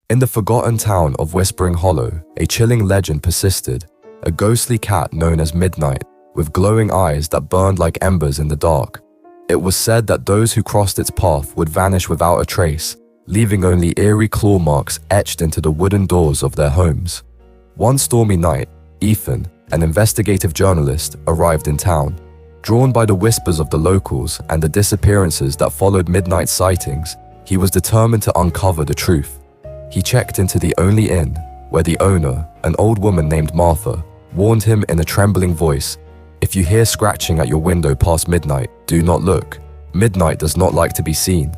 In the forgotten town of Whispering Hollow, a chilling legend persisted, a ghostly cat known as Midnight, with glowing eyes that burned like embers in the dark. It was said that those who crossed its path would vanish without a trace, leaving only eerie claw marks etched into the wooden doors of their homes. One stormy night, Ethan, an investigative journalist, arrived in town. Drawn by the whispers of the locals and the disappearances that followed Midnight's sightings, he was determined to uncover the truth. He checked into the only inn, where the owner, an old woman named Martha, warned him in a trembling voice, "If you hear scratching at your window past midnight, do not look. Midnight does not like to be seen."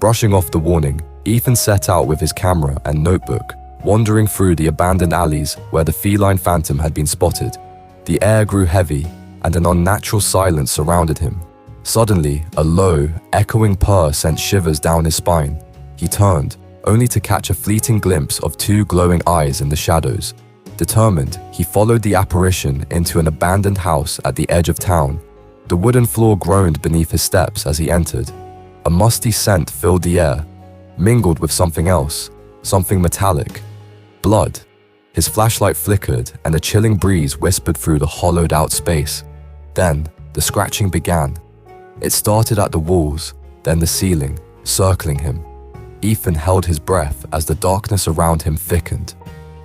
Brushing off the warning, Ethan set out with his camera and notebook, wandering through the abandoned alleys where the feline phantom had been spotted. The air grew heavy, and an unnatural silence surrounded him. Suddenly, a low, echoing purr sent shivers down his spine. He turned, only to catch a fleeting glimpse of two glowing eyes in the shadows. Determined, he followed the apparition into an abandoned house at the edge of town. The wooden floor groaned beneath his steps as he entered. A musty scent filled the air, mingled with something else, something metallic. Blood. His flashlight flickered and a chilling breeze whispered through the hollowed-out space. Then, the scratching began. It started at the walls, then the ceiling, circling him. Ethan held his breath as the darkness around him thickened.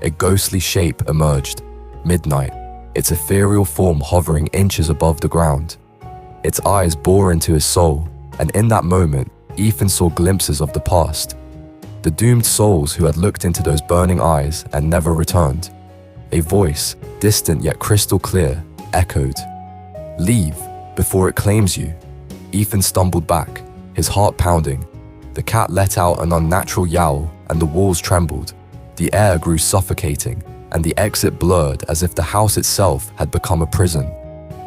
A ghostly shape emerged, Midnight, its ethereal form hovering inches above the ground. Its eyes bore into his soul, and in that moment, Ethan saw glimpses of the past. The doomed souls who had looked into those burning eyes and never returned. A voice, distant yet crystal clear, echoed, "Leave, before it claims you." Ethan stumbled back, his heart pounding. The cat let out an unnatural yowl, and the walls trembled. The air grew suffocating, and the exit blurred as if the house itself had become a prison.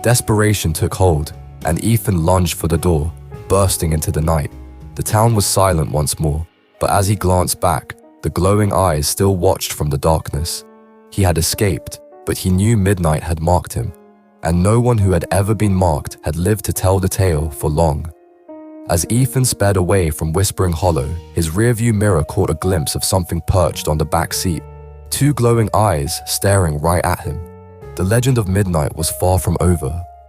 Desperation took hold, and Ethan lunged for the door, bursting into the night. The town was silent once more, but as he glanced back, the glowing eyes still watched from the darkness. He had escaped, but he knew Midnight had marked him, and no one who had ever been marked had lived to tell the tale for long. As Ethan sped away from Whispering Hollow, his rearview mirror caught a glimpse of something perched on the back seat, two glowing eyes staring right at him. The legend of Midnight was far from over,